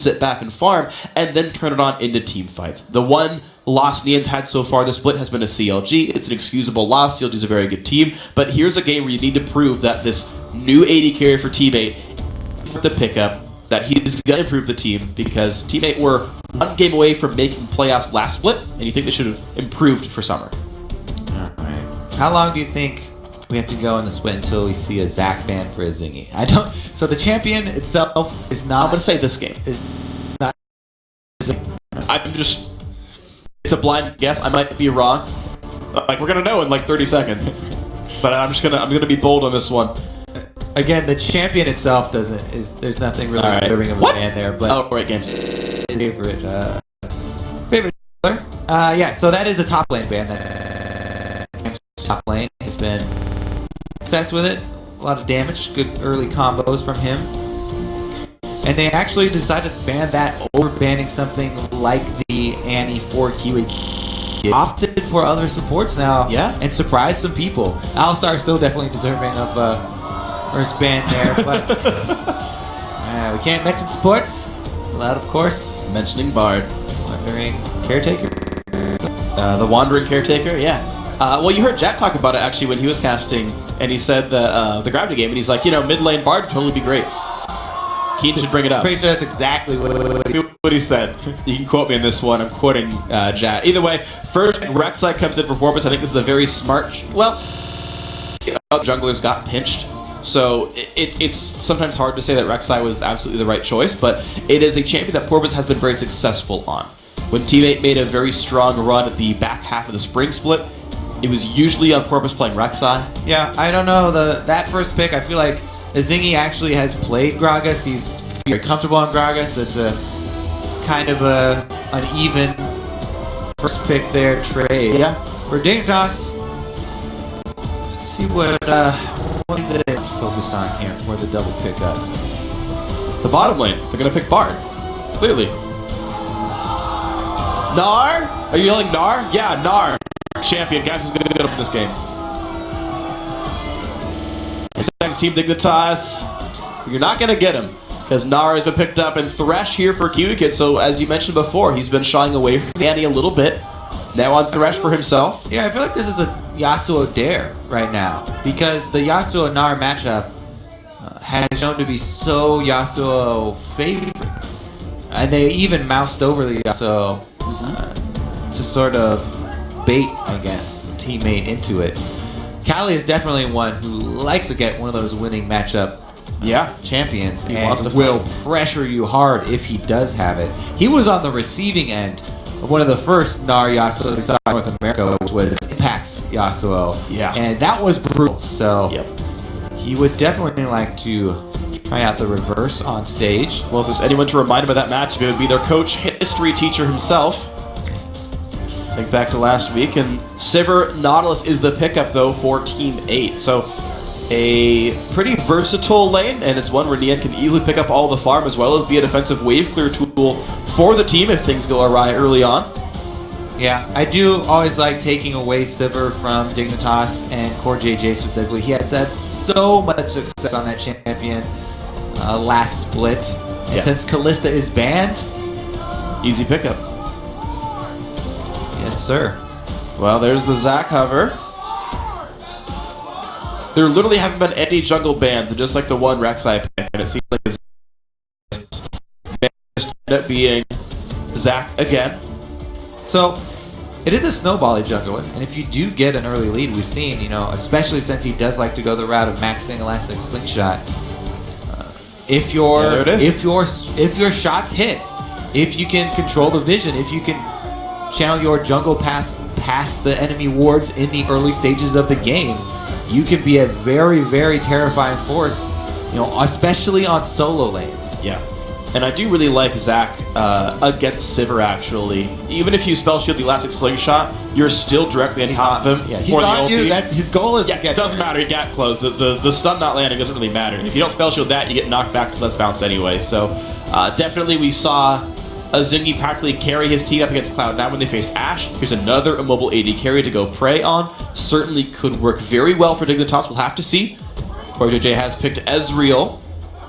sit back and farm, and then turn it on into team fights. The one loss Nian's had so far this split has been a CLG. It's an excusable loss. CLG is a very good team, but here's a game where you need to prove that this new AD carry for Teammate, the pickup, that he's going to improve the team, because Teammate were one game away from making playoffs last split, and you think they should have improved for Summer. Alright. How long do you think we have to go in the split until we see a Zac ban for a Zingy? I don't. So the champion itself is not. I'm going to say this game. Is not. I'm just. It's a blind guess. I might be wrong. Like, we're going to know in like 30 seconds. But I'm going to be bold on this one. Again, the champion itself there's nothing really deserving of a ban there, but oh, right, games. Favorite color. Yeah, so that is a top lane ban. That top lane has been obsessed with it. A lot of damage, good early combos from him, and they actually decided to ban that over banning something like the Annie for Kiwi. Opted for other supports now, yeah, and surprised some people. Alistar is still definitely deserving of first ban there, but we can't mention sports without, of course, mentioning Bard. Wandering Caretaker? The Wandering Caretaker, yeah. Well, you heard Jack talk about it, actually, when he was casting, and he said the Gravity game, and he's like, mid lane Bard would totally be great. Keith should bring it up. Pretty sure that's exactly what he said. You can quote me in this one. I'm quoting Jack. Either way, first, Rek'Sai comes in for Porpoise. I think this is a very smart... junglers got pinched. So it's sometimes hard to say that Rek'Sai was absolutely the right choice, but it is a champion that Porpoise has been very successful on. When Teammate made a very strong run at the back half of the spring split, it was usually on Porpoise playing Rek'Sai. Yeah, I don't know. That first pick, I feel like Zingy actually has played Gragas. He's very comfortable on Gragas. It's a kind of a uneven first pick there trade. Yeah. For Dignitas, let's see what let's focus on here for the double pickup. The bottom lane, they're going to pick Bard. Clearly. Gnar? Are you yelling Gnar? Yeah, Gnar. Champion. Gabs is going to win this game. Thanks, Team Dignitas. You're not going to get him, because Gnar has been picked up, and Thresh here for Kiwi Kid. So, as you mentioned before, he's been shying away from Annie a little bit. Now on Thresh for himself. Yeah, I feel like this is a Yasuo dare right now, because the Yasuo-Gnar matchup has shown to be so Yasuo favorite. And they even moused over the Yasuo to sort of bait, I guess, Teammate into it. Callie is definitely one who likes to get one of those winning matchup champions, he and wants to will pressure you hard if he does have it. He was on the receiving end of one of the first Gnar Yasuo we saw in North America, which was Impact's Yasuo. Yeah. And that was brutal, so yep. He would definitely like to try out the reverse on stage. Well, if there's anyone to remind him of that matchup, it would be their coach, history teacher himself. Think back to last week, and Sivir Nautilus is the pickup, though, for Team 8. So, a pretty versatile lane, and it's one where Nian can easily pick up all the farm, as well as be a defensive wave clear tool for the team if things go awry early on. Yeah, I do always like taking away Sivir from Dignitas and Core JJ specifically. He has had so much success on that champion last split. And since Kalista is banned, easy pickup. Yes, sir. Well, there's the Zac hover. There literally haven't been any jungle bans, just like the one Rek'Sai pick, and it seems like it's ended up being Zac again. So, it is a snowbally jungle, and if you do get an early lead, we've seen, especially since he does like to go the route of maxing Elastic Slingshot. If your shots hit, if you can control the vision, if you can channel your jungle path past the enemy wards in the early stages of the game, you can be a very, very terrifying force, especially on solo lanes. Yeah. And I do really like Zac against Sivir, actually. Even if you spell shield the Elastic Slingshot, you're still directly on top of him. Yeah, he's on you. That's his goal is to get. It doesn't matter. You get close. The stun not landing doesn't really matter. If you don't spell shield that, you get knocked back to less bounce anyway. So definitely we saw a Zingy practically carry his team up against Cloud9 when they faced Ashe. Here's another immobile AD carry to go prey on. Certainly could work very well for Dignitas. We'll have to see. Core JJ has picked Ezreal.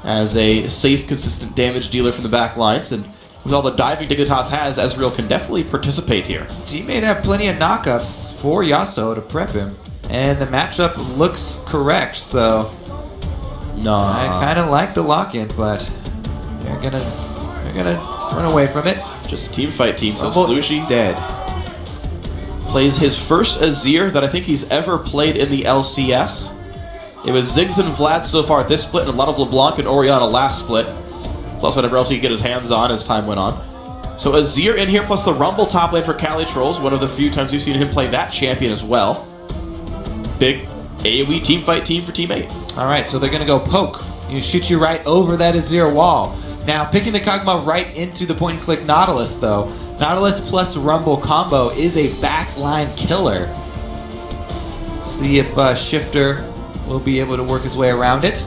as a safe, consistent damage dealer from the back lines. And with all the diving Dignitas has, Ezreal can definitely participate here. Teammate have plenty of knockups for Yasuo to prep him. And the matchup looks correct, so No, I kind of like the lock-in, but they're gonna run away from it. just a team fight team. So Rumble Slushy is dead. plays his first Azir that I think he's ever played in the LCS. It was Ziggs and Vlad so far at this split, and a lot of LeBlanc and Orianna last split. Plus whatever else he could get his hands on as time went on. So Azir in here, plus the Rumble top lane for Cali Trolls, one of the few times we've seen him play that champion as well. Big AoE team fight team for Team 8. All right, so they're gonna go poke. You shoot you right over that Azir wall. Now picking the Kog'Maw right into the point-and-click Nautilus, though. Nautilus plus Rumble combo is a backline killer. See if Shifter will be able to work his way around it.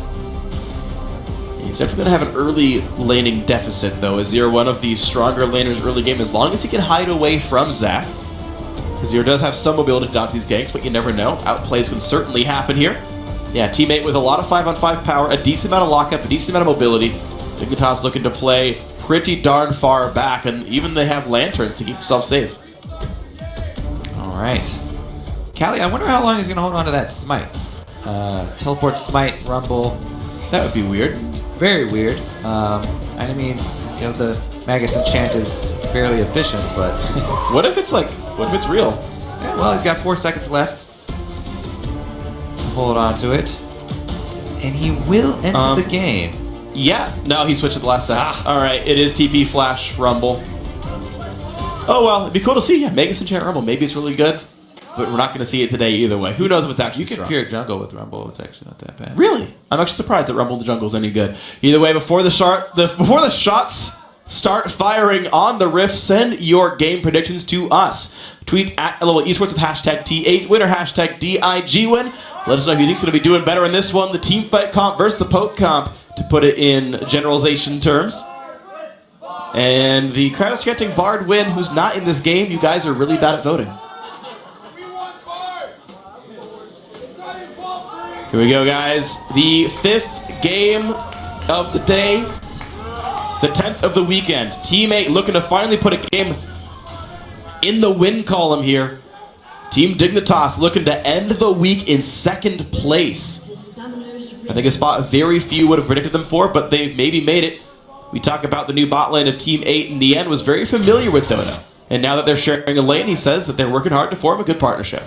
He's definitely going to have an early laning deficit, though. Azir, one of the stronger laners early game, as long as he can hide away from Zac. Azir does have some mobility to dodge these ganks, but you never know. Outplays can certainly happen here. Yeah, teammate with a lot of 5-on-5 power, a decent amount of lockup, a decent amount of mobility. Dignitas looking to play pretty darn far back, and even they have lanterns to keep himself safe. All right. Callie, I wonder how long he's going to hold on to that smite. Teleport smite, Rumble. That would be weird. Very weird. I mean, you know, the Magus enchant is fairly efficient, but... What if it's real? Yeah, well, he's got 4 seconds left. Hold on to it. And he will enter the game. Yeah, no, he switched at the last second. Alright, it is TP Flash Rumble. Oh well, it'd be cool to see. Yeah, Magus enchant Rumble. Maybe it's really good, but we're not going to see it today either way. Who knows if it's actually You can strong. pure jungle with Rumble. It's actually not that bad. Really? I'm actually surprised that Rumble in the Jungle is any good. Either way, before the shots start firing on the Rift, send your game predictions to us. Tweet at LOL Esports with hashtag T8win or hashtag DIGwin. Let us know who you think's going to be doing better in this one, the team fight comp versus the poke comp, to put it in generalization terms. And the crowd is chanting Bard win, who's not in this game. You guys are really bad at voting. Here we go, guys. The 5th game of the day. The 10th of the weekend. Team 8 looking to finally put a game in the win column here. Team Dignitas looking to end the week in 2nd place. I think a spot very few would have predicted them for, but they've maybe made it. We talk about the new bot lane of Team 8, and Nien was very familiar with Dota. And now that they're sharing a lane, he says that they're working hard to form a good partnership.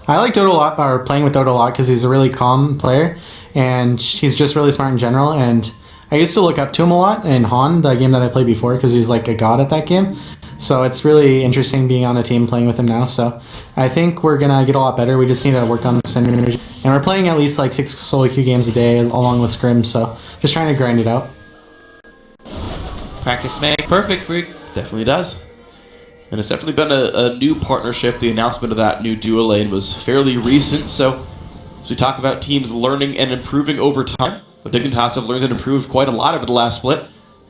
I like Dota a lot, or playing with Dota a lot, because he's a really calm player, and he's just really smart in general. And I used to look up to him a lot in Han, the game that I played before, because he's like a god at that game. So it's really interesting being on a team playing with him now. So I think we're going to get a lot better. We just need to work on the synergy. And we're playing at least like 6 solo queue games a day along with scrims. So just trying to grind it out. Practice make perfect, freak. Definitely does. And it's definitely been a new partnership. The announcement of that new duo lane was fairly recent. So as we talk about teams learning and improving over time, but Dignitas have learned and improved quite a lot over the last split.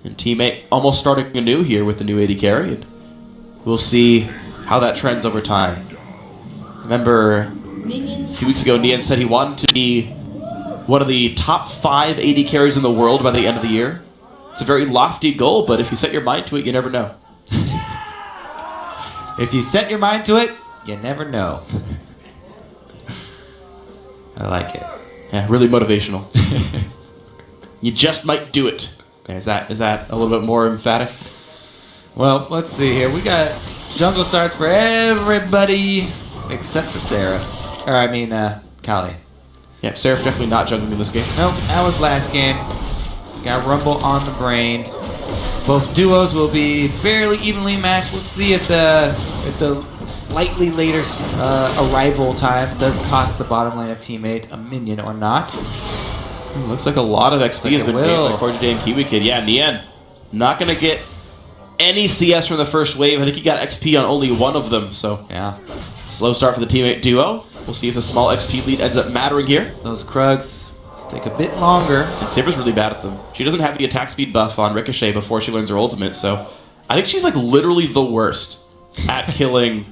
And Team 8 almost starting anew here with the new AD carry. And we'll see how that trends over time. Remember, a few weeks ago, Nien said he wanted to be one of the top 5 AD carries in the world by the end of the year. It's a very lofty goal, but if you set your mind to it, you never know. If you set your mind to it, you never know. I like it. Yeah, really motivational. You just might do it. Is that a little bit more emphatic? Well, let's see here. We got jungle starts for everybody except for Seraph. Or, I mean, Kali. Yeah, Seraph definitely not jungling in this game. Nope, that was last game. Got Rumble on the brain. Both duos will be fairly evenly matched. We'll see if the slightly later arrival time does cost the bottom lane of Team 8 a minion or not. Looks like a lot of XP has been gained by Corey and Kiwi Kid. Yeah, Nien not going to get any CS from the first wave. I think he got XP on only one of them. So yeah, slow start for the Team 8 duo. We'll see if the small XP lead ends up mattering here. Those Krugs take a bit longer. And Saber's really bad at them. She doesn't have the attack speed buff on Ricochet before she learns her ultimate, so I think she's like literally the worst at killing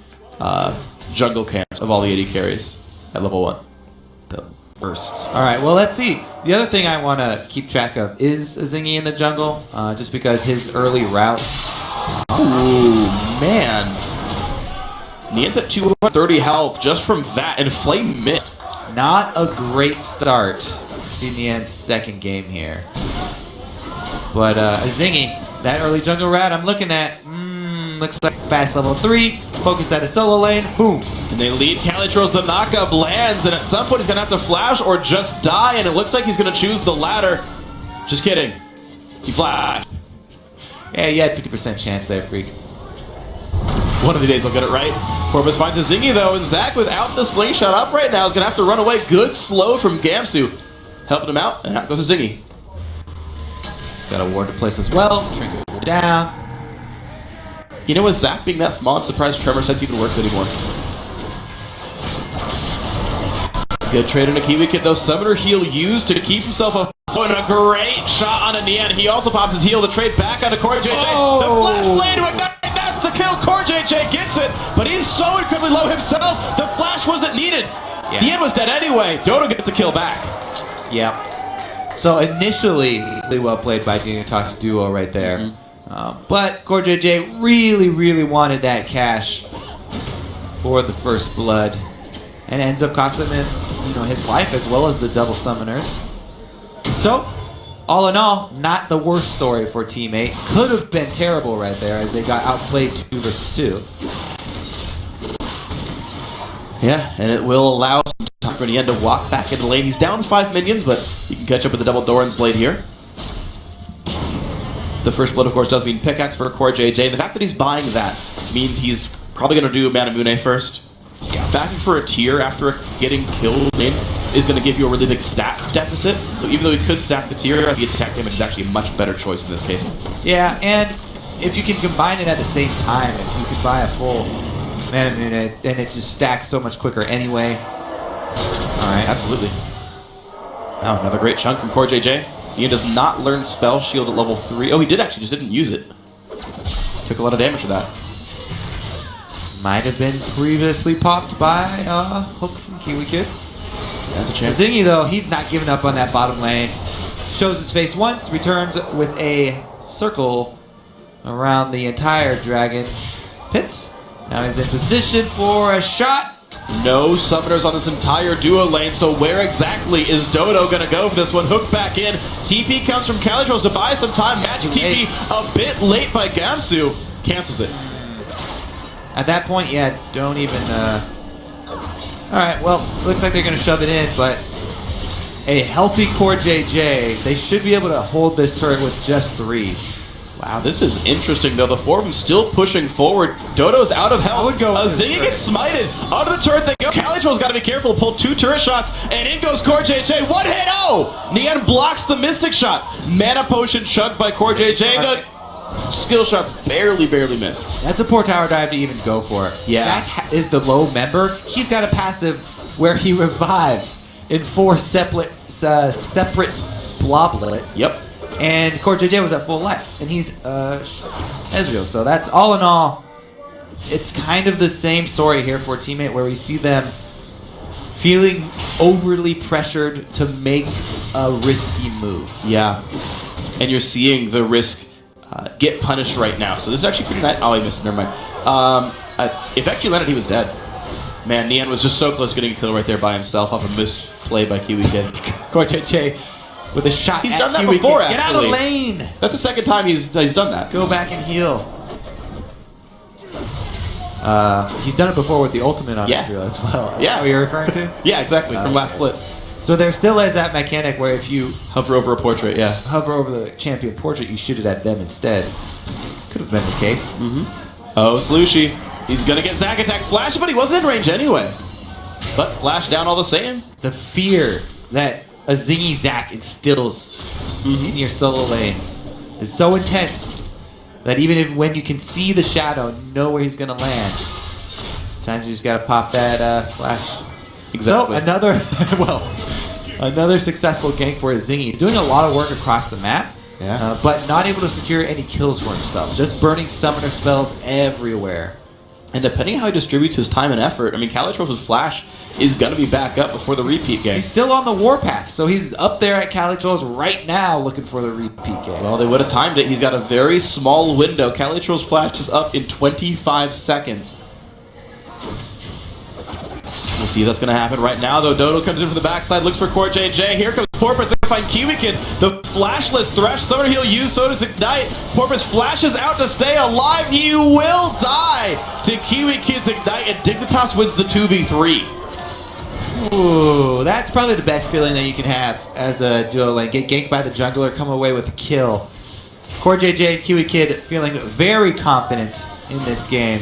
jungle camps of all the AD carries at level 1. first. All right, well, let's see. The other thing I want to keep track of is Zingy in the jungle, just because his early route. Ooh, man. Nian's at 230 health just from that, and Flame missed. Not a great start to Nian's second game here. But Zingy, that early jungle route I'm looking at, looks like fast level 3, focus at a solo lane, boom. And they lead Calitros, the knockup lands, and at some point he's going to have to flash or just die, and it looks like he's going to choose the latter. Just kidding. He flashed. Yeah, you had 50% chance there, Freak. One of the days he'll get it right. Corvus finds a Zingy though, and Zach without the slingshot up right now is going to have to run away. Good slow from Gamsu. Helping him out, and out goes a Zingy. He's got a ward to place as well. Trinket down. You know, with Zach being that small, I'm surprised Tremor Sense even works anymore. Good trade in a Kiwi Kid though. Summoner heal used to keep himself afloat, and a great shot on a Nian. He also pops his heal. The trade back onto Corey JJ. The flash blade to ignite. That's the kill. Corey JJ gets it, but he's so incredibly low himself. The flash wasn't needed. Yeah. Nian was dead anyway. Dodo gets a kill back. Yep. So initially, really well played by Dignitas duo right there. But Core JJ really wanted that cash for the first blood, and ends up costing him, his life as well as the double summoners. So, all in all, not the worst story for Team 8. Could have been terrible right there as they got outplayed 2 versus 2. Yeah, and it will allow some time for Nian to walk back into lane. He's down 5 minions, but he can catch up with the double Doran's Blade here. The first blood, of course, does mean pickaxe for Core JJ, and the fact that he's buying that means he's probably going to do Manamune first. Yeah. Backing for a tier after getting killed in is going to give you a really big stat deficit, so even though he could stack the tier, the attack damage is actually a much better choice in this case. Yeah, and if you can combine it at the same time, if you could buy a full Manamune, then it just stacks so much quicker anyway. Alright, absolutely. Oh, another great chunk from Core JJ. Ian does not learn Spell Shield at level 3. Oh, he did actually, just didn't use it. Took a lot of damage for that. Might have been previously popped by Hook from Kiwi Kid. That's a chance. Zingy, though, he's not giving up on that bottom lane. Shows his face once, returns with a circle around the entire dragon pit. Now he's in position for a shot. No summoners on this entire duo lane, so where exactly is Dodo going to go for this one? Hook back in. TP comes from Calitros to buy some time. Magic TP a bit late by Gamsu. Cancels it. At that point, yeah, don't even... Alright, well, looks like they're going to shove it in, but a healthy Core JJ, they should be able to hold this turret with just 3. Wow, this is interesting, though. The 4 of them still pushing forward. Dodo's out of health. Zingy gets smited. Onto the turret they go. Calitro's got to be careful. Pull 2 turret shots, and in goes Core JJ. One hit! Oh! Nian blocks the Mystic Shot. Mana Potion chugged by Core JJ. The skill shots barely miss. That's a poor tower dive to even go for it. Yeah. That is the low member. He's got a passive where he revives in 4 separate bloblets. Yep. And Core JJ was at full life, and he's Ezreal. So that's all in all, it's kind of the same story here for Team 8, where we see them feeling overly pressured to make a risky move. Yeah. And you're seeing the risk get punished right now. So this is actually pretty nice. Oh, he missed. Never mind. If actually landed, he was dead. Man, Nian was just so close to getting a kill right there by himself off a missed play by Kiwi Kid. Core JJ with a shot. He's at done that Kiwi before, Kid. Get out of lane! That's the second time he's done that. Go back and heal. He's done it before with the ultimate on Ezreal as well. Yeah. What you're referring to? Yeah, exactly. From last split. So there still is that mechanic where if you hover over a portrait, hover over the champion portrait, you shoot it at them instead. Could have been the case. Oh, Slushy. He's going to get Zack Attack Flash, but he wasn't in range anyway. But Flash down all the same. The fear that a Zingy Zack instills in your solo lanes is so intense that even when you can see the shadow and know where he's going to land, sometimes you just got to pop that Flash. Exactly. So another successful gank for Zingy. He's doing a lot of work across the map, but not able to secure any kills for himself. Just burning summoner spells everywhere. And depending on how he distributes his time and effort, I mean, Calitro's flash is going to be back up before the repeat game. He's still on the warpath, so he's up there at Calitro's right now looking for the repeat game. Well, they would have timed it. He's got a very small window. Calitro's flash is up in 25 seconds. We'll see if that's going to happen right now, though. Dodo comes in from the backside, looks for CoreJJ. Here comes Porpoise. They find Kiwi Kid. The flashless Thresh. Summer he'll use, so does Ignite. Porpoise flashes out to stay alive. He will die to Kiwi Kid's Ignite, and Dignitas wins the 2v3. Ooh, that's probably the best feeling that you can have as a duo lane. Get ganked by the jungler, come away with a kill. CoreJJ and Kiwi Kid feeling very confident in this game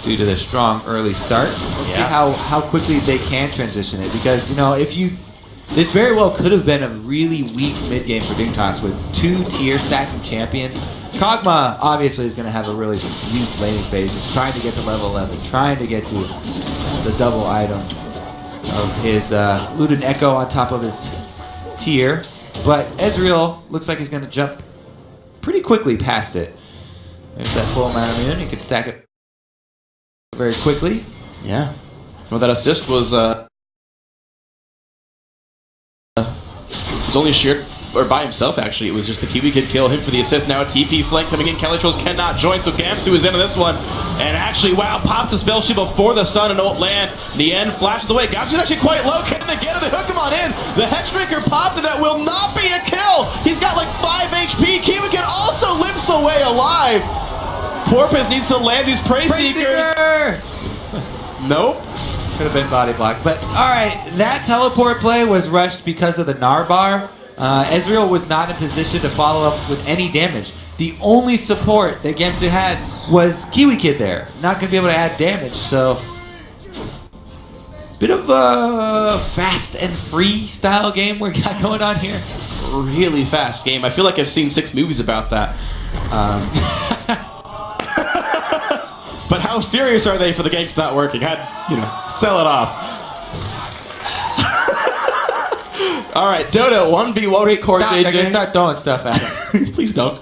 due to the strong early start. We'll see how quickly they can transition it, because you know, this very well could have been a really weak mid game for Dignitas with 2 tier stacking champions. Kog'Maw obviously is going to have a really weak laning phase. He's trying to get to level 11, trying to get to the double item of his Looted Echo on top of his tier. But Ezreal looks like he's going to jump pretty quickly past it. There's that full amount of immune. He could stack it very quickly. Yeah. Well, that assist was only shared or by himself, actually. It was just the Kiwi Kid kill, him for the assist. Now a TP flank coming in. Calitro's cannot join, so Gamsu is into this one. And actually, wow, pops the spell shield before the stun and ult land. Nien flashes away. Gamsu's actually quite low. Can they get it? They hook him on in. The Hexdrinker popped, and that will not be a kill. He's got like 5 HP. Kiwi Kid also limps away alive. Porpoise needs to land these Prey Seekers. Nope. Could have been body blocked. But alright, that teleport play was rushed because of the Narbar. Ezreal was not in position to follow up with any damage. The only support that Gamsu had was Kiwi Kid there. Not going to be able to add damage, so bit of a fast and free style game we got going on here. Really fast game. I feel like I've seen 6 movies about that. But how furious are they for the ganks not working? Sell it off. All right, Dodo, 1v1 CoreJJ. They're going to start throwing stuff at him. Please don't.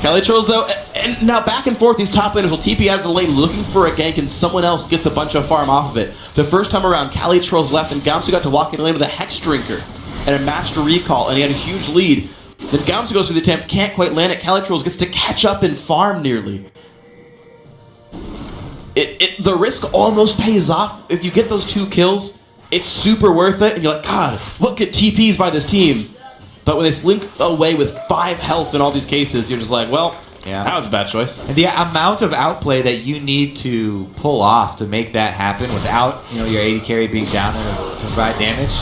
Calitro's, though, and now back and forth, these top laners will TP out of the lane looking for a gank, and someone else gets a bunch of farm off of it. The first time around, Calitro's left, and Gamsu got to walk in the lane with a Hexdrinker and a Master Recall, and he had a huge lead. Then Gamsu goes for the attempt, can't quite land it. Calitro's gets to catch up and farm nearly. The risk almost pays off. If you get those 2 kills, it's super worth it, and you're like, God, look at TPs by this team. But when they slink away with 5 health in all these cases, you're just like, well, that was a bad choice. And the amount of outplay that you need to pull off to make that happen without your AD carry being down and to provide damage.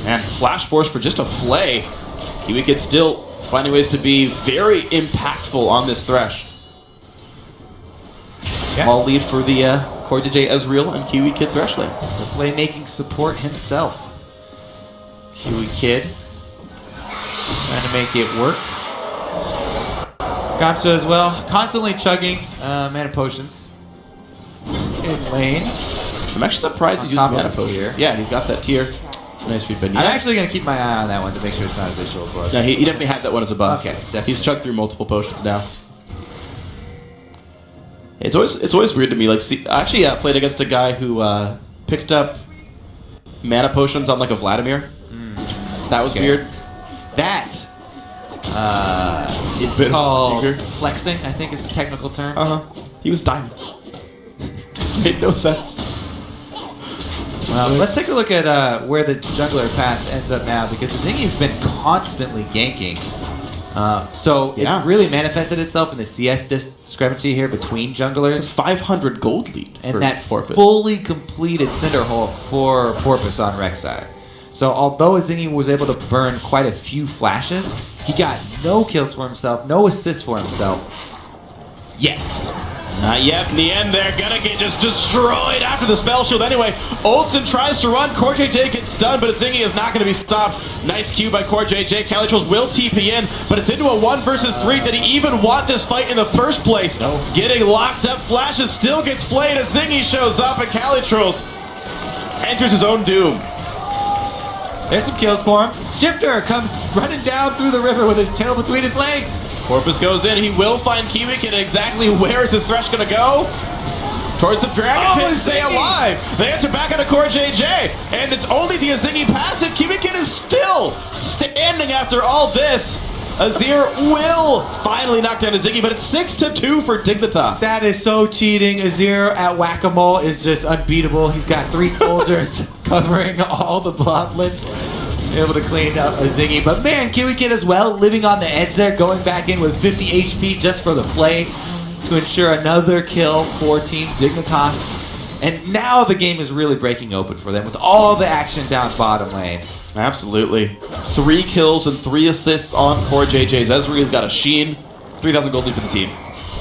And Flash Force for just a flay. Kiwi Kid still finding ways to be very impactful on this Thresh. Small lead for the CoreJJ Ezreal and Kiwi Kid Thresh lane. The playmaking support himself. Kiwi Kid trying to make it work. Gamsu as well, constantly chugging mana potions in lane. I'm actually surprised he's using mana potions here. Yeah, he's got that tier. Nice feedback. I'm actually going to keep my eye on that one to make sure it's not a visual for us. No, he definitely had that one as a buff. Okay, definitely. He's chugged through multiple potions now. It's always weird to me. Like, I actually played against a guy who picked up mana potions on like a Vladimir. That was weird. That is called flexing, I think is the technical term. He was diamond. Made no sense. Well, let's take a look at where the jungler path ends up now, because Zingi's been constantly ganking. So it really manifested itself in the CS discrepancy here between junglers. It's a 500 gold lead. And that fully completed Cinderhulk for Porpoise on Rek'Sai. So although Zingi was able to burn quite a few flashes, he got no kills for himself, no assists for himself. Yet. Not yet. In the end, they're gonna get just destroyed after the spell shield. Anyway, Olsen tries to run. CoreJJ gets stunned, but Zingi is not gonna be stopped. Nice Q by CoreJJ. Calitro's will TP in, but it's into a 1 versus 3. Did he even want this fight in the first place? No. Getting locked up. Flashes still gets flayed as Zingi shows up, and Calitro's enters his own doom. There's some kills for him. Shifter comes running down through the river with his tail between his legs. Porpoise goes in. He will find Kiwi Kid. Exactly where is his Thresh going to go? Towards the Dragon Pit and stay alive. They answer back on a Core JJ. And it's only the Azingi passive. Kiwi Kid is still standing after all this. Azir will finally knock down Azingi, but it's 6-2 for Dignitas. That is so cheating. Azir at Whack-A-Mole is just unbeatable. He's got 3 soldiers covering all the bloblets, able to clean up Azingi. But man, Kiwi Kid as well, living on the edge there, going back in with 50 HP just for the play to ensure another kill for Team Dignitas. And now the game is really breaking open for them with all the action down bottom lane. Absolutely. 3 kills and 3 assists on Core JJ's. Ezreal's got a Sheen. 3,000 gold lead for the team.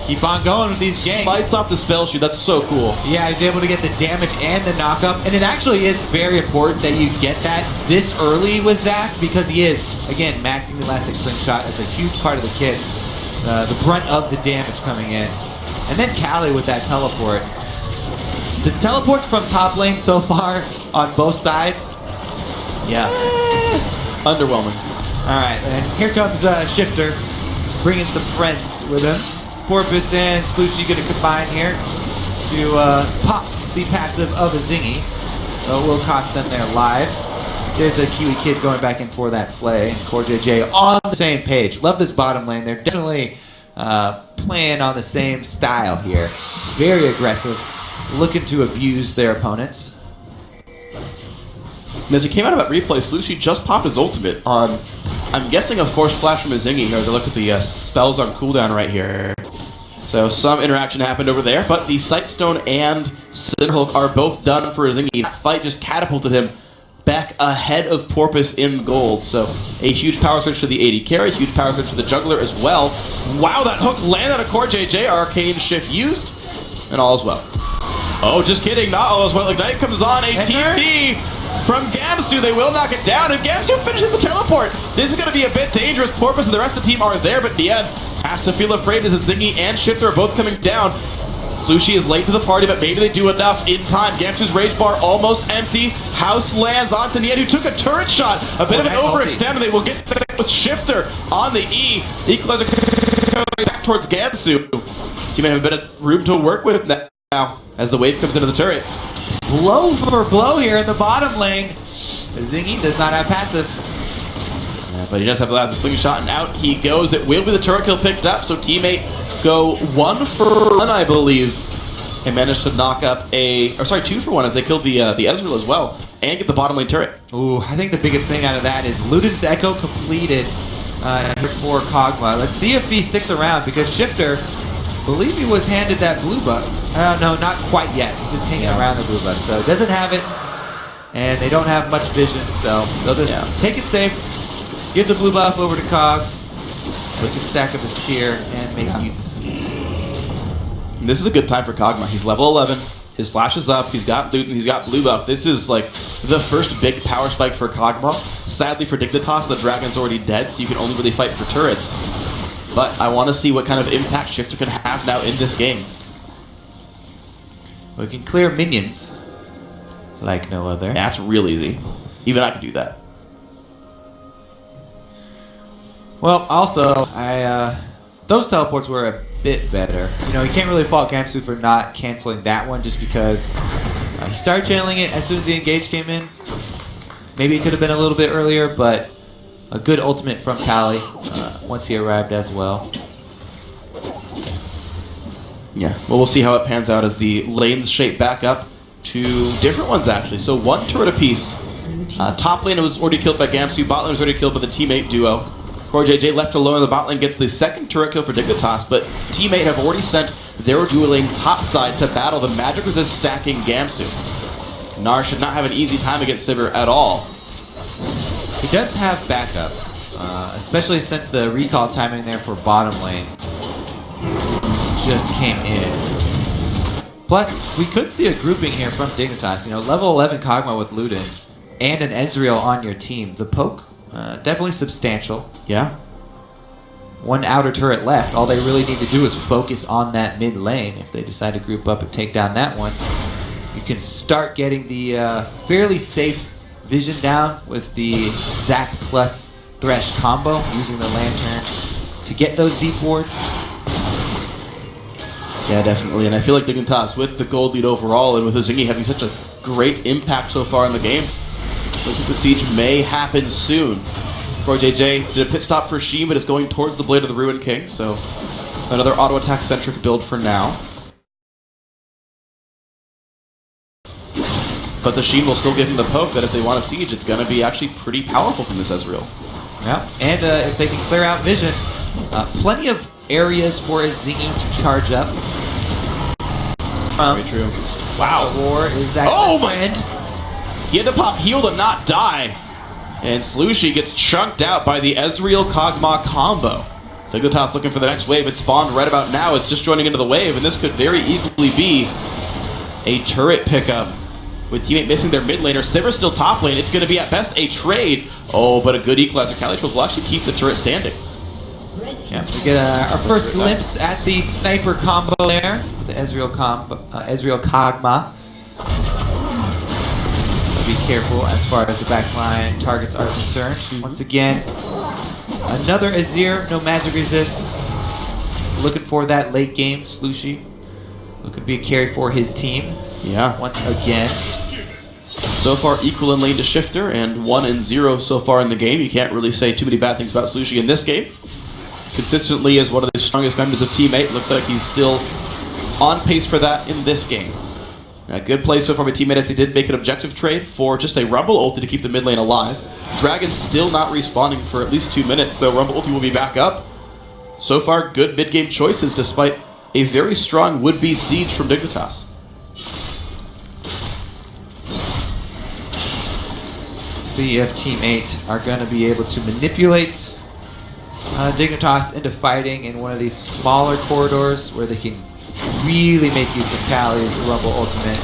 Keep on going with these ganks. Smites off the spell shoot. That's so cool. Yeah, he's able to get the damage and the knockup. And it actually is very important that you get that this early with Zach, because he is, again, maxing the Elastic Slingshot as a huge part of the kit. The brunt of the damage coming in. And then Kali with that teleport. The teleports from top lane so far on both sides, yeah, underwhelming. All right, and here comes Shifter, bringing some friends with him. Porpoise and Slushie going to combine here to pop the passive of Azingi. It will cost them their lives. There's a Kiwi Kid going back in for that flay, and Core JJ on the same page. Love this bottom lane. They're definitely playing on the same style here. Very aggressive, looking to abuse their opponents. And as he came out of that replay, Slushie just popped his ultimate on, I'm guessing, a Force Flash from Azingi here as I look at the spells on cooldown right here. So some interaction happened over there, but the Sightstone and Cinderhulk are both done for Azingi. That fight just catapulted him back ahead of Porpoise in gold. So a huge power switch to the AD carry, huge power switch to the jungler as well. Wow, that hook landed on a Core JJ, Arcane Shift used, and all is well. Oh, just kidding, not all is well. Ignite comes on, a TP from Gamsu. They will knock it down, and Gamsu finishes the teleport. This is going to be a bit dangerous. Porpoise and the rest of the team are there, but Nian has to feel afraid as Azingi and Shifter are both coming down. Slushie is late to the party, but maybe they do enough in time. Gamsu's Rage Bar almost empty. House lands onto Nian, who took a turret shot. A bit of an overextend, and they will get with Shifter on the E. Equalizer back towards Gamsu. Team may have a bit of room to work with now as the wave comes into the turret. Blow for blow here in the bottom lane. Azingi does not have passive. Yeah, but he does have the last slingshot, and out he goes. It will be the turret kill picked up, so teammate go 1 for 1, I believe, and managed to knock up a, or sorry, 2 for 1 as they killed the Ezreal as well, and get the bottom lane turret. Ooh, I think the biggest thing out of that is Luden's Echo completed here for Kog'Maw. Let's see if he sticks around, because Shifter, I believe he was handed that blue buff. No, not quite yet. He's just hanging around the blue buff, so doesn't have it, and they don't have much vision, so they'll just take it safe, give the blue buff over to Cog, so he can stack up his tier and make use. And this is a good time for Kog'Maw. He's level 11. His flash is up. He's got loot and he's got blue buff. This is like the first big power spike for Kog'Maw. Sadly for Dignitas, the dragon's already dead, so you can only really fight for turrets. But I want to see what kind of impact Shifter can have now in this game. We can clear minions like no other. That's real easy. Even I can do that. Well, also, those teleports were a bit better. You know, you can't really fault Gamsu for not canceling that one just because he started channeling it as soon as the engage came in. Maybe it could have been a little bit earlier, but a good ultimate from Kali once he arrived as well. Yeah, well, we'll see how it pans out as the lanes shape back up to different ones, actually. So 1 turret apiece. Top lane was already killed by Gamsu. Bot lane was already killed by the teammate duo. Core JJ left alone in the bot lane gets the second turret kill for Dignitas, but teammate have already sent their dueling top side to battle the magic resist stacking Gamsu. Gnar should not have an easy time against Sivir at all. He does have backup, especially since the recall timing there for bottom lane just came in. Plus, we could see a grouping here from Dignitas. You know, level 11 Kog'Maw with Luden and an Ezreal on your team. The poke, definitely substantial. Yeah. 1 outer turret left. All they really need to do is focus on that mid lane. If they decide to group up and take down that one, you can start getting the fairly safe Vision down with the Zac plus Thresh combo, using the Lantern to get those deep wards. Yeah, definitely. And I feel like Dignitas, with the gold lead overall and with Zingy having such a great impact so far in the game, looks like the siege may happen soon. CoreJJ did a pit stop for Sheen, but is going towards the Blade of the Ruined King, so another auto attack centric build for now. But the Sheen will still give him the poke that if they want a siege, it's going to be actually pretty powerful from this Ezreal. Yeah, and if they can clear out Vision, plenty of areas for a Zingy to charge up. Very true. Wow. Or is that end? He had to pop heal to not die. And Slushy gets chunked out by the Ezreal Kog'Maw combo. Dignitas looking for the next wave. It spawned right about now. It's just joining into the wave, and this could very easily be a turret pickup. With teammate missing their mid laner, Sivir's still top lane. It's going to be at best a trade. Oh, but a good equalizer. Kalitrols will actually keep the turret standing. Yeah, we get our first glimpse at the sniper combo there with the Ezreal Kog'Maw. Be careful as far as the backline targets are concerned. Once again, another Azir, no magic resist. Looking for that late game, Slushy. Looking to be a carry for his team. Yeah. Once again. So far, equal in lane to Shifter, and 1-0 so far in the game. You can't really say too many bad things about Slushy in this game. Consistently as one of the strongest members of Team 8. Looks like he's still on pace for that in this game. A good play so far by teammate as he did make an objective trade for just a Rumble ulti to keep the mid lane alive. Dragon's still not respawning for at least 2 minutes, so Rumble ulti will be back up. So far, good mid-game choices despite a very strong would-be siege from Dignitas. See if Team 8 are going to be able to manipulate Dignitas into fighting in one of these smaller corridors where they can really make use of Kali's Rumble ultimate.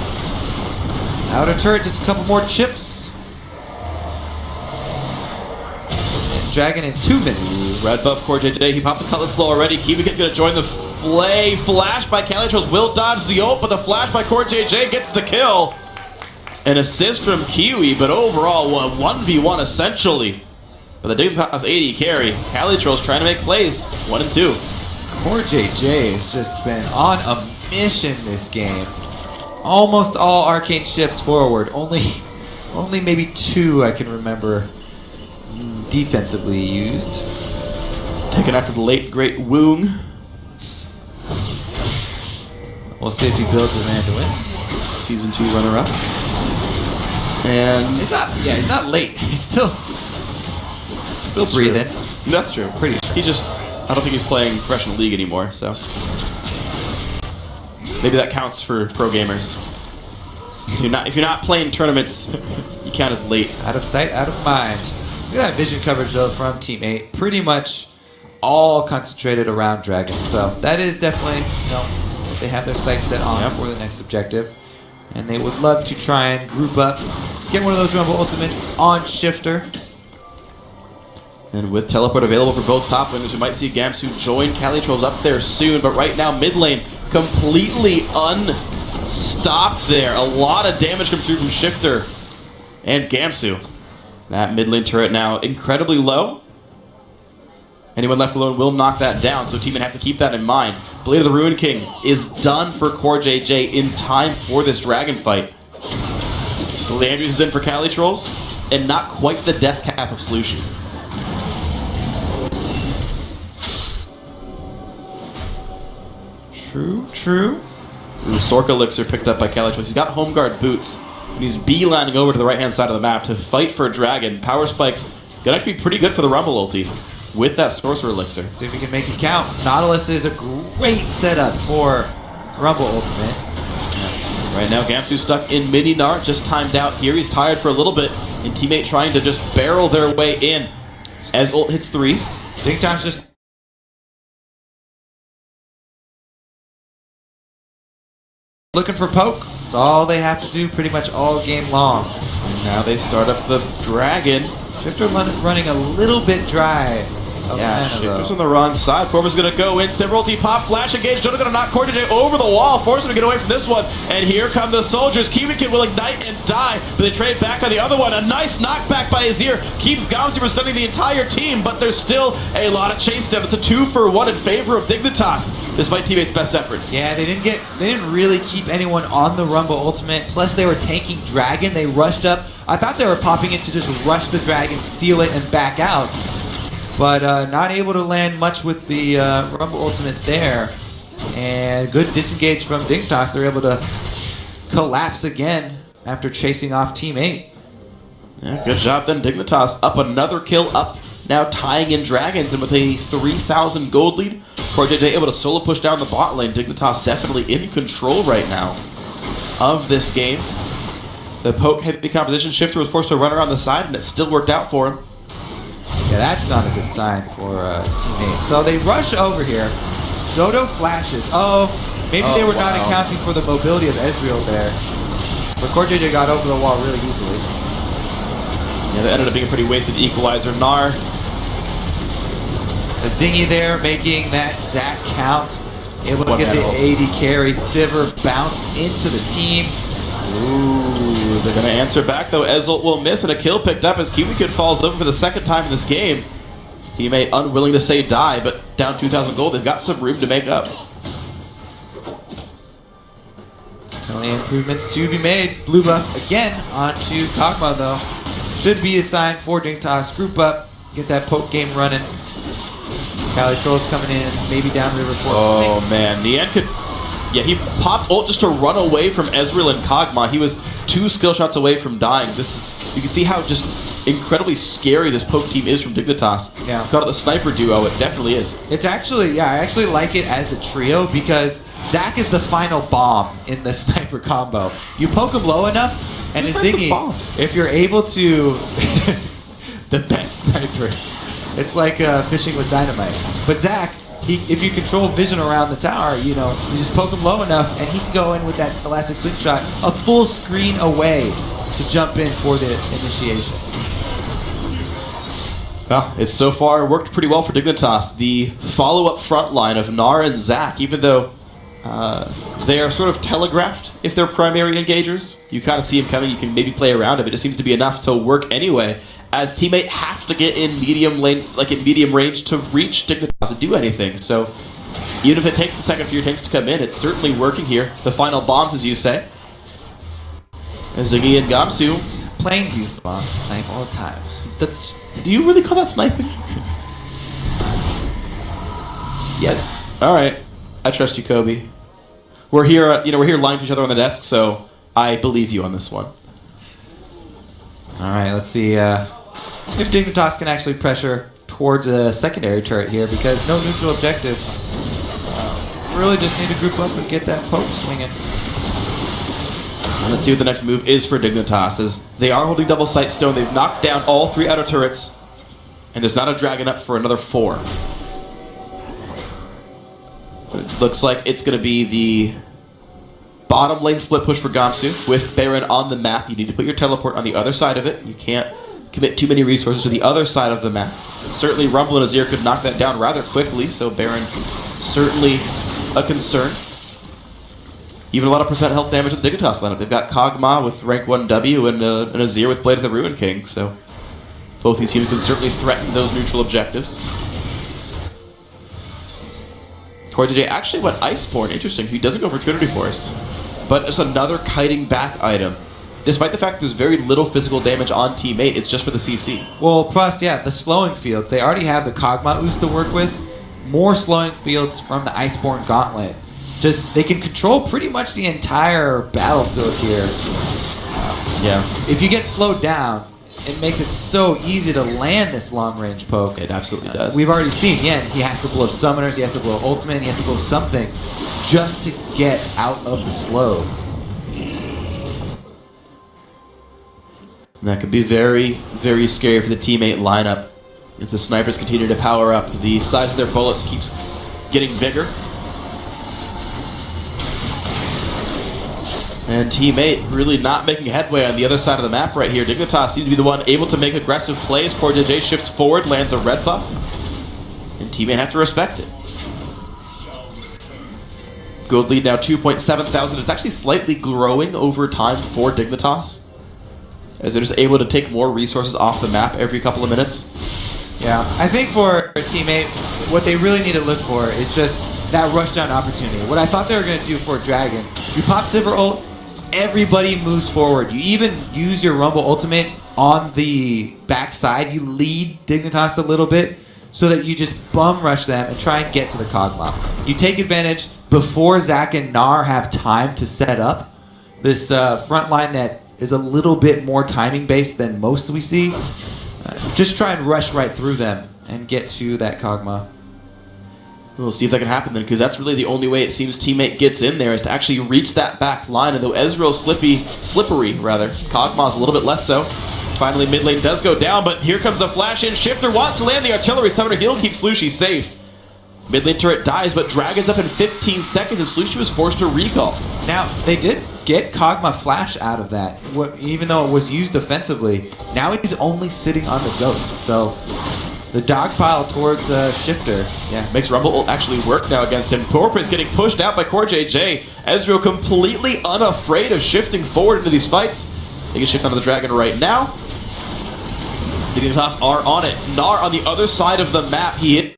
Outer turret, just a couple more chips. And Dragon in 2 minutes. Red buff CoreJJ, he popped the Cutlass slow already. Kiwikin's going to join the flay. Flash by Kalitrols will dodge the ult, but the flash by CoreJJ gets the kill. An assist from Kiwi, but overall a 1v1 essentially. But the Dignitas 80 carry. Kalitrols trying to make plays. 1 and 2. CoreJJ has just been on a mission this game. Almost all arcane shifts forward. Only maybe 2 I can remember defensively used. Taken after the late great Woong. We'll see if he builds a Randuin. Season 2 runner-up. And he's not late. He's still breathing. True. That's true. Pretty sure. He just, I don't think he's playing professional league anymore, so maybe that counts for pro gamers. If you're not playing tournaments, you count as late. Out of sight, out of mind. Look at that vision coverage though from Team 8. Pretty much all concentrated around Dragon. So that is definitely, what they have their sights set on for the next objective. And they would love to try and group up, get one of those Rumble ultimates on Shifter. And with teleport available for both top laners, we might see Gamsu join Kalitrols up there soon. But right now, mid lane completely unstopped there. A lot of damage comes through from Shifter and Gamsu. That mid lane turret now incredibly low. Anyone left alone will knock that down, so team would have to keep that in mind. Blade of the Ruined King is done for CoreJJ in time for this dragon fight. Landry's is in for Kalitrols, and not quite the death cap of Slushy. True. Ooh, Sork Elixir picked up by Kalitrols. He's got home guard boots, and he's beelining over to the right-hand side of the map to fight for a dragon. Power Spike's gonna actually be pretty good for the Rumble ulti with that Sorcerer Elixir. See if we can make it count. Nautilus is a great setup for Rumble ultimate. Right now, Gamsu's stuck in mini Nart, just timed out here. He's tired for a little bit, and teammate trying to just barrel their way in as ult hits 3. Dignitas just looking for poke. That's all they have to do pretty much all game long. And now they start up the dragon. Shifter running a little bit dry Shifter's on the wrong side. Corvus gonna go in. Severalty pop, flash engage. Jonah gonna knock Core JJ over the wall, force him to get away from this one. And here come the soldiers. Kid will ignite and die, but they trade back on the other one. A nice knockback by Azir keeps Gamsi from stunning the entire team, but there's still a lot of chase down. It's a 2-for-1 in favor of Dignitas, despite teammates' best efforts. Yeah, they didn't really keep anyone on the Rumble ultimate. Plus, they were tanking Dragon. They rushed up. I thought they were popping it to just rush the Dragon, steal it, and back out. But not able to land much with the Rumble ultimate there. And good disengage from Dignitas. They're able to collapse again after chasing off Team 8. Yeah, good job then. Dignitas up another kill, up now tying in Dragons, and with a 3,000 gold lead, Core JJ able to solo push down the bot lane. Dignitas definitely in control right now of this game. The poke heavy composition shifter was forced to run around the side, and it still worked out for him. Yeah, that's not a good sign for Team 8. So they rush over here. Dodo flashes. Oh, maybe they were not accounting for the mobility of Ezreal there. But Core JJ got over the wall really easily. Yeah, that ended up being a pretty wasted equalizer. Gnar. A Zingy there making that Zac count. Able to get the AD carry. Sivir bounce into the team. Ooh, they're going to answer back though. Ezreal will miss, and a kill picked up as Kid falls over for the second time in this game. Teammate unwilling to say die, but down 2,000 gold. They've got some room to make up. Only improvements to be made. Blue buff again onto Kog'Maw though. Should be a sign for Dignitas. Group up, get that poke game running. Cali Trolls coming in, maybe down River Fort. Oh man, Nian could... Yeah, he popped ult just to run away from Ezreal and Kog'Maw. He was 2 skill shots away from dying. This is... You can see how just incredibly scary this poke team is from Dignitas. Yeah. Got it the sniper duo, it definitely is. It's actually, yeah, I actually like it as a trio because Zac is the final bomb in the sniper combo. You poke him low enough, and the thingy, if you're able to... the best snipers. It's like fishing with dynamite. But Zac, if you control vision around the tower, you know, you just poke him low enough, and he can go in with that elastic slingshot a full screen away to jump in for the initiation. Well, it's so far worked pretty well for Dignitas. The follow-up front line of Gnar and Zac, even though they are sort of telegraphed if they're primary engagers. You kind of see them coming, you can maybe play around it, but it seems to be enough to work anyway, as teammate have to get in medium lane, like in medium range to reach Dignitas to do anything. So even if it takes a second for your tanks to come in, it's certainly working here. The final bombs, as you say. As Ziggy and Gamsu. Planes use bombs to snipe all the time. That's... Do you really call that sniping? Yes. All right. I trust you, Kobe. We're here, we're here lying to each other on the desk, so I believe you on this one. All right, let's see if Dignitas can actually pressure towards a secondary turret here, because no neutral objective. Really just need to group up and get that poke swinging. And let's see what the next move is for Dignitas, as they are holding double sight stone. They've knocked down all 3 outer turrets, and there's not a dragon up for another 4. It looks like it's going to be the bottom lane split push for Gamsu with Baron on the map. You need to put your teleport on the other side of it. You can't commit too many resources to the other side of the map. Certainly Rumble and Azir could knock that down rather quickly, so Baron certainly a concern. Even a lot of percent health damage in the Dignitas lineup. They've got Kog'Maw with rank 1W and Azir with Blade of the Ruin King, so both these teams can certainly threaten those neutral objectives. Core JJ actually went Iceborne, interesting. He doesn't go for Trinity Force, but just another kiting back item. Despite the fact that there's very little physical damage on Team 8, it's just for the CC. Well, plus, yeah, the slowing fields. They already have the Kog'Maw ooze to work with. More slowing fields from the Iceborne Gauntlet. Just, they can control pretty much the entire battlefield here. Yeah. If you get slowed down, it makes it so easy to land this long-range poke. It absolutely does. We've already seen, yeah, he has to blow summoners, he has to blow ultimate, he has to blow something just to get out of the slows. And that could be very, very scary for the teammate lineup as the snipers continue to power up. The size of their bullets keeps getting bigger. And Team 8 really not making headway on the other side of the map right here. Dignitas seems to be the one able to make aggressive plays. Core JJ shifts forward, lands a red buff. And teammate have to respect it. Gold lead now 2.7 thousand. It's actually slightly growing over time for Dignitas, as they're just able to take more resources off the map every couple of minutes. Yeah, I think for a teammate, what they really need to look for is just that rushdown opportunity. What I thought they were going to do for Dragon, you pop Sivir ult, everybody moves forward. You even use your Rumble ultimate on the backside. You lead Dignitas a little bit so that you just bum rush them and try and get to the Kog'Maw. You take advantage before Zac and Gnar have time to set up this front line that is a little bit more timing based than most we see. Just try and rush right through them and get to that Kog'Maw. We'll see if that can happen then, because that's really the only way it seems teammate gets in there, is to actually reach that back line. And though Ezreal's slippery, Kog'Maw's a little bit less so. Finally, mid lane does go down, but here comes the flash in. Shifter wants to land the artillery. Summoner Heal keeps Slushie safe. Mid lane turret dies, but Dragon's up in 15 seconds, and Slushie was forced to recall. Now, they did get Kog'Maw flash out of that, even though it was used defensively. Now he's only sitting on the Ghost, so the dogpile towards Shifter. Yeah, makes Rumble actually work now against him. Porpoise getting pushed out by CoreJJ. Ezreal completely unafraid of shifting forward into these fights. They can shift onto the Dragon right now. The Dignitas are on it. Gnar on the other side of the map. He hit.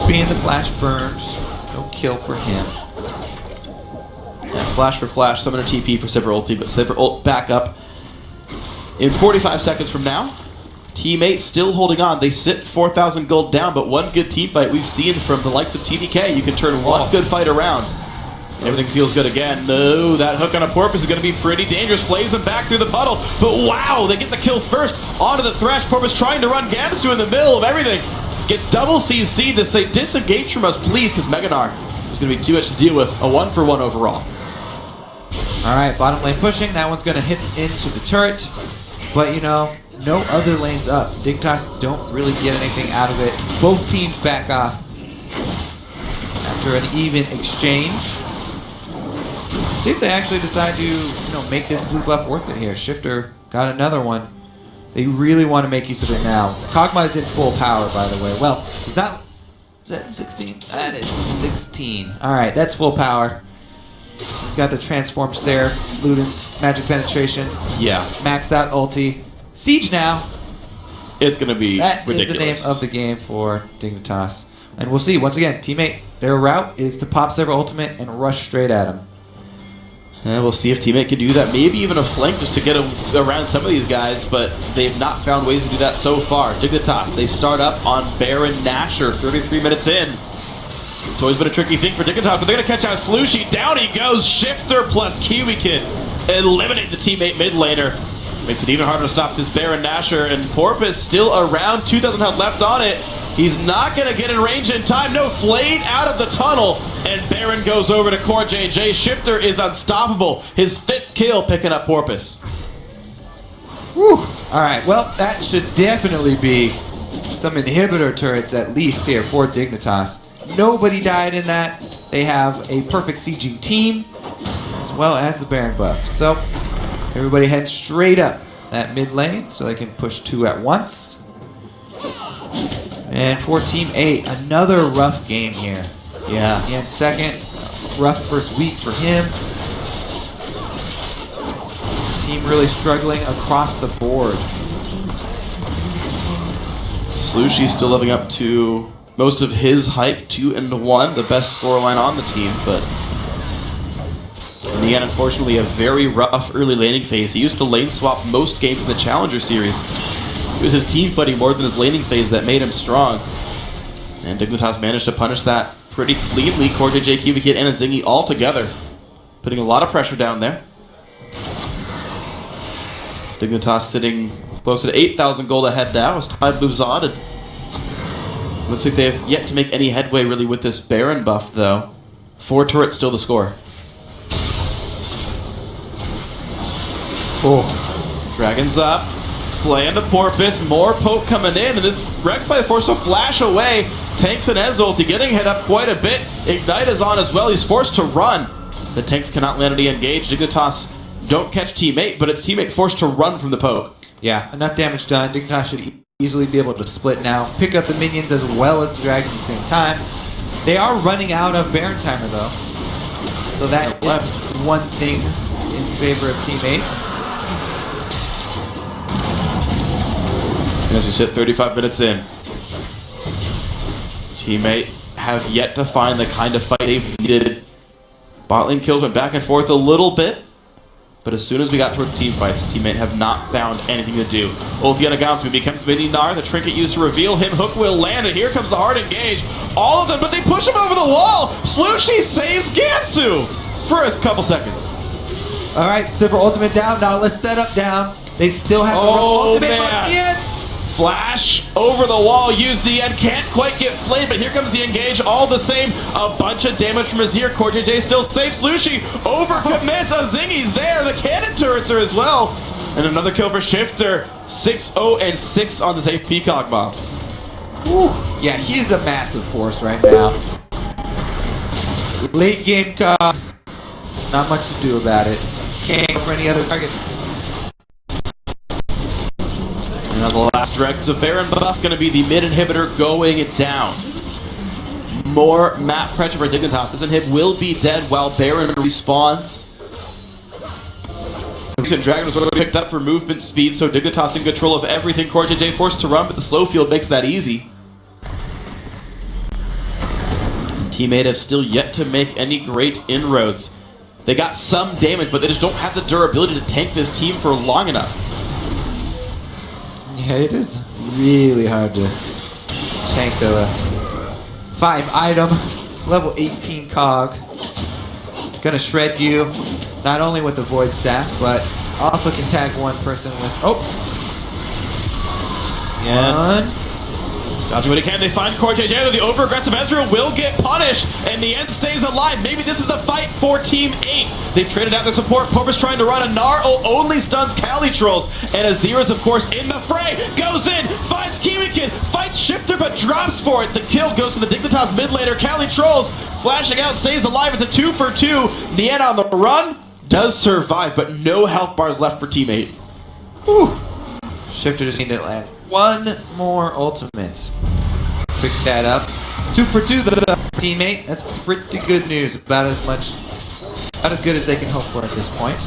Being the flash burns, no kill for him. Yeah, flash for flash, summoner TP for Sivir ulti, but Sivir ult back up in 45 seconds from now. Teammates still holding on. They sit 4,000 gold down, but one good team fight we've seen from the likes of TDK. You can turn one good fight around. Everything feels good again. No, that hook on a Porpoise is going to be pretty dangerous. Flays him back through the puddle, but wow, they get the kill first onto the Thresh. Porpoise trying to run Gamsu in the middle of everything. Gets double CC to say disengage from us, please, because Mega Gnar is going to be too much to deal with. A 1-for-1 overall. All right, bottom lane pushing. That one's going to hit into the turret, but you know, no other lanes up. Dignitas don't really get anything out of it. Both teams back off after an even exchange. See if they actually decide to, make this blue buff worth it here. Shifter got another one. They really want to make use of it now. Kog'Maw is in full power, by the way. Well, he's not. Is that 16? That is 16. All right, that's full power. He's got the transformed Seraph, Ludens, magic penetration. Yeah. Maxed out ulti. Siege now. It's going to be ridiculous. That is the name of the game for Dignitas. And we'll see. Once again, teammate, their route is to pop Sever ultimate and rush straight at him. And we'll see if teammate can do that. Maybe even a flank just to get around some of these guys, but they've not found ways to do that so far. Dignitas, they start up on Baron Nashor, 33 minutes in. It's always been a tricky thing for Dignitas, but they're going to catch out Slushy. Down he goes. Shifter plus Kiwi Kid. Eliminate the teammate mid laner. Makes it even harder to stop this Baron Nashor, and Porpoise still around, 2,000 health left on it. He's not going to get in range in time. No, flayed out of the tunnel, and Baron goes over to Core JJ. Shifter is unstoppable. His 5th kill picking up Porpoise. Whew. All right, well, that should definitely be some inhibitor turrets at least here for Dignitas. Nobody died in that. They have a perfect sieging team, as well as the Baron buff. So, everybody heading straight up that mid lane so they can push 2 at once. And for Team 8, another rough game here. Yeah. And second, rough first week for him. Team really struggling across the board. Slushy's still living up to most of his hype, 2-1, the best scoreline on the team, but in the end, unfortunately, a very rough early laning phase. He used to lane swap most games in the Challenger Series. It was his team fighting more than his laning phase that made him strong. And Dignitas managed to punish that pretty cleanly. Core JJ, Kiwi Kid, and a Zingy all together, putting a lot of pressure down there. Dignitas sitting closer to 8,000 gold ahead now as time moves on. And looks like they have yet to make any headway really with this Baron buff, though. 4 turrets still the score. Oh, Dragons up. Playing the Porpoise, more poke coming in, and this Rek'Sai forced to flash away. Tanks and Ez ulti getting hit up quite a bit. Ignite is on as well, he's forced to run. The tanks cannot land any engage. Dignitas don't catch teammate, but it's teammate forced to run from the poke. Yeah, enough damage done. Dignitas should easily be able to split now. Pick up the minions as well as the dragon at the same time. They are running out of Baron timer though. So that is one thing in favor of Team 8. As we sit 35 minutes in, teammate have yet to find the kind of fight they've needed. Bot lane kills went back and forth a little bit, but as soon as we got towards team fights, teammate have not found anything to do. Ulti on Gamsu becomes Mini Gnar, the trinket used to reveal him. Hook will land, and here comes the hard engage. All of them, but they push him over the wall. Slushy saves Gamsu for a couple seconds. All right, Silver ultimate down. Now let's set up down. They still have ultimate on the end. Flash over the wall, use the end, can't quite get flayed, but here comes the engage, all the same, a bunch of damage from Azir. Core JJ still safe. Slushy overcommits, a Zingy's there, the cannon turrets are as well, and another kill for Shifter. 6-0 and 6 on this AP Kog'Maw. Yeah, he's a massive force right now. Late game Kog, not much to do about it. Can't go for any other targets. Now the last dregs of Baron buff going to be the mid inhibitor going down. More map pressure for Dignitas. This inhib will be dead while Baron respawns. Dragon was already picked up for movement speed, so Dignitas in control of everything. Core JJ forced to run, but the slow field makes that easy. Teammate have still yet to make any great inroads. They got some damage, but they just don't have the durability to tank this team for long enough. Yeah, it is really hard to tank the 5-item, level 18 Cog. Gonna shred you, not only with the Void Staff, but also can tag one person with... Oh! Yeah. Dodging what he can, they find Core JJ, the over-aggressive Ezreal will get punished, and the end stays alive. Maybe this is the fight for Team 8. They've traded out their support. Porpoise trying to run, a Gnar only stuns Cali Trolls, and Azira's, of course, in the fray, goes in, finds Kiwikin, fights Shifter, but drops for it. The kill goes to the Dignitas mid laner. Cali Trolls flashing out, stays alive. It's a 2 for 2. Nien on the run, does survive, but no health bars left for Team 8. Whew. Shifter just needed to land one more ultimate. Pick that up. 2 for 2, the teammate. That's pretty good news. About as good as they can hope for at this point.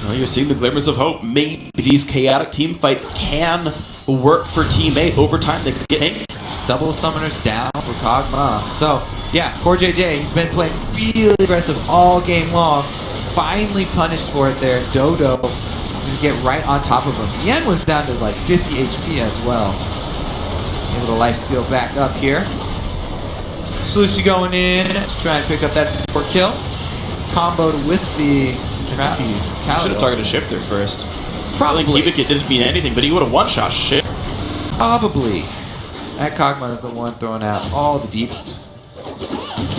Well, you're seeing the glimmers of hope. Maybe these chaotic team fights can work for Team 8. Over time, they get inked. Double summoners down for Kog'Maw. So, yeah, Core JJ, he's been playing really aggressive all game long. Finally punished for it there. Dodo to get right on top of him. Yen was down to like 50 HP as well. Able to lifesteal back up here. Slushie going in to try and pick up that support kill. Comboed with the trap. Should have targeted Shifter first. Probably. It didn't mean anything, but he would have one-shot shit. Probably. That Kog'Maw is the one throwing out all the deeps.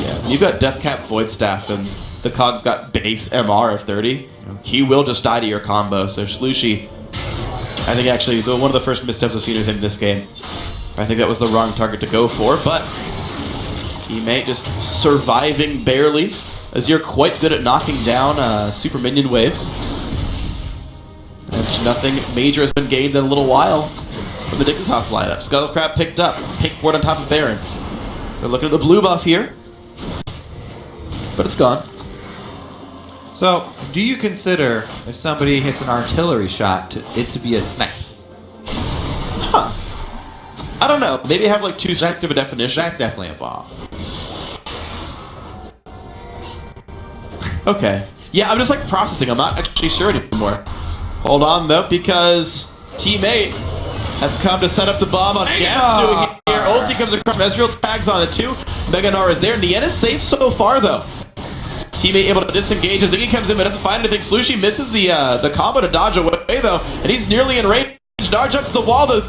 Yeah, you've got Deathcap Void Staff, and the Cog's got base MR of 30. He will just die to your combo. So Slushie, I think actually one of the first missteps I've seen of him this game. I think that was the wrong target to go for, but teammate just surviving barely, as you're quite good at knocking down super minion waves. And nothing major has been gained in a little while from the Dignitas lineup. Skullcrab picked up, take ward on top of Baron. They're looking at the blue buff here, but it's gone. So, do you consider if somebody hits an artillery shot it to be a snipe? Huh. I don't know. Maybe have like too strict of a definition. That's definitely a bomb. Okay. Yeah, I'm just like processing. I'm not actually sure anymore. Hold on though, because Team 8 have come to set up the bomb on Gamsu here. Ulti comes across, Ezreal tags on it too. Mega Gnar is there. Nien is safe so far though. Teammate able to disengage as Iggy comes in but doesn't find anything. Slushie misses the combo to dodge away though, and he's nearly in range. Gnar jumps to the wall. The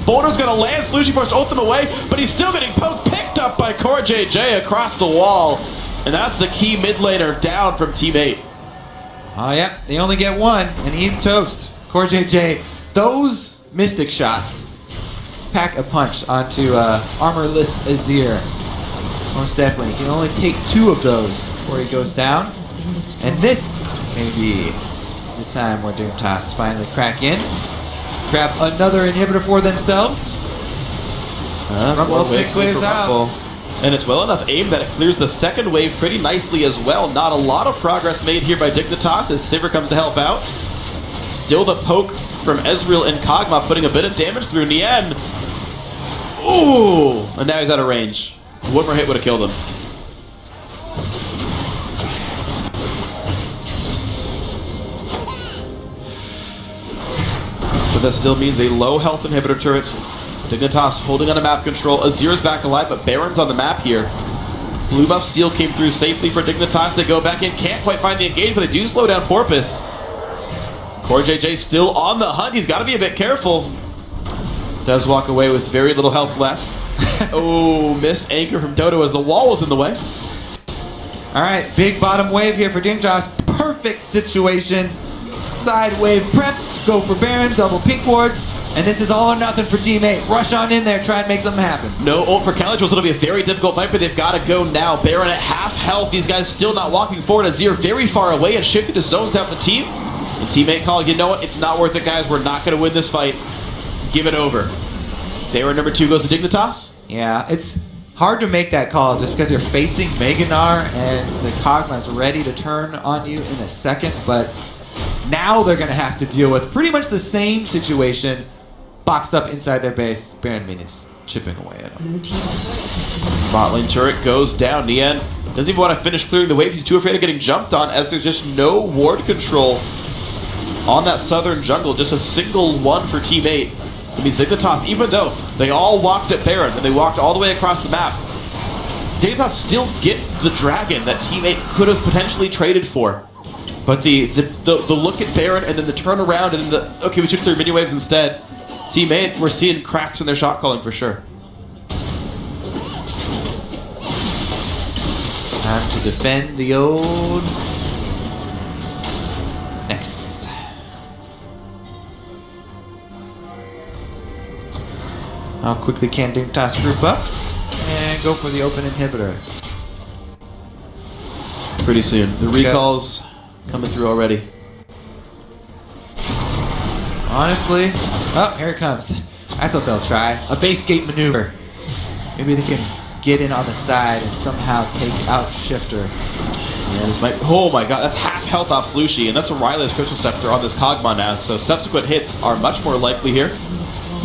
boulder's gonna land. Slushie forced to ult him away, but he's still getting poked, picked up by Core JJ across the wall. And that's the key mid laner down from Team 8. Oh yeah, they only get one, and he's toast. Core JJ, those Mystic shots pack a punch onto armorless Azir. Most definitely. He can only take 2 of those before he goes down. And this may be the time where Dignitas finally crack in. Grab another inhibitor for themselves. Rumble clears out. And it's well enough aimed that it clears the second wave pretty nicely as well. Not a lot of progress made here by Dignitas as Sivir comes to help out. Still the poke from Ezreal and Kog'Maw putting a bit of damage through Nien. Ooh! And now he's out of range. One more hit would have killed him. But that still means a low health inhibitor turret. Dignitas holding on to map control. Azir's back alive, but Baron's on the map here. Blue buff steal came through safely for Dignitas. They go back in, can't quite find the engage, but they do slow down Porpoise. Core JJ still on the hunt. He's got to be a bit careful. Does walk away with very little health left. Oh, missed anchor from Dodo as the wall was in the way. All right, big bottom wave here for Dignitas. Perfect situation. Side wave prepped. Go for Baron, double pink wards. And this is all or nothing for Team 8. Rush on in there, try and make something happen. No ult for Cali Trolls. It'll be a very difficult fight, but they've got to go now. Baron at half health. These guys still not walking forward. Azir very far away and shifted his zones out the team. And teammate call, you know what? It's not worth it, guys. We're not going to win this fight. Give it over. Baron number 2 goes to Dignitas. Yeah, it's hard to make that call just because you're facing Mega Gnar and the Kog'Maw's ready to turn on you in a second. But now they're going to have to deal with pretty much the same situation. Boxed up inside their base, Baron minions chipping away at him. Bot lane turret goes down. Nien doesn't even want to finish clearing the wave. He's too afraid of getting jumped on as there's just no ward control on that southern jungle. Just a single one for Team 8. It means Dignitas, even though they all walked at Baron and they walked all the way across the map, Dignitas still get the dragon that Team 8 could have potentially traded for. But the look at Baron and then the turnaround and then the, okay, we took 3 mini waves instead. Team 8, we're seeing cracks in their shot calling for sure. Time to defend the old Nexus. How quickly can Dignitas group up and go for the open inhibitor? Pretty soon. The recalls coming through already. Honestly, oh, here it comes. That's what they'll try. A base gate maneuver. Maybe they can get in on the side and somehow take out Shifter. Yeah, this might, oh my god, that's half health off Slushy, and that's a Rylai's Crystal Scepter on this Kog'Maw now, so subsequent hits are much more likely here.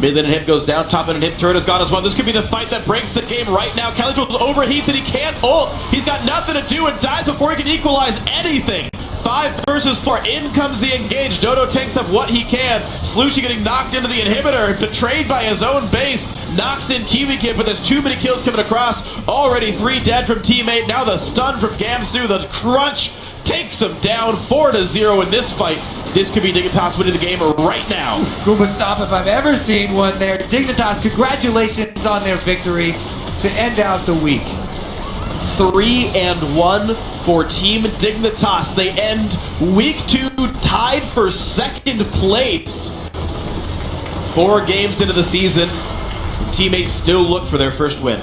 Mid lane inhib goes down, top lane inhib turret is gone as well. This could be the fight that breaks the game right now. Calypso overheats and he can't ult. He's got nothing to do and dies before he can equalize anything. 5 versus 4, in comes the engage. Dodo takes up what he can. Slushy getting knocked into the inhibitor, betrayed by his own base. Knocks in Kiwi Kid, but there's too many kills coming across. Already 3 dead from teammate. Now the stun from Gamsu, the crunch takes him down 4-0 in this fight. This could be Dignitas winning the game right now. Goomba Stomp if I've ever seen one there. Dignitas, congratulations on their victory to end out the week. 3-1 for Team Dignitas. They end week 2 tied for 2nd place. 4 games into the season, teammates still look for their first win.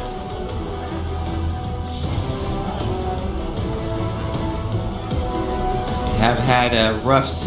Have had a rough season.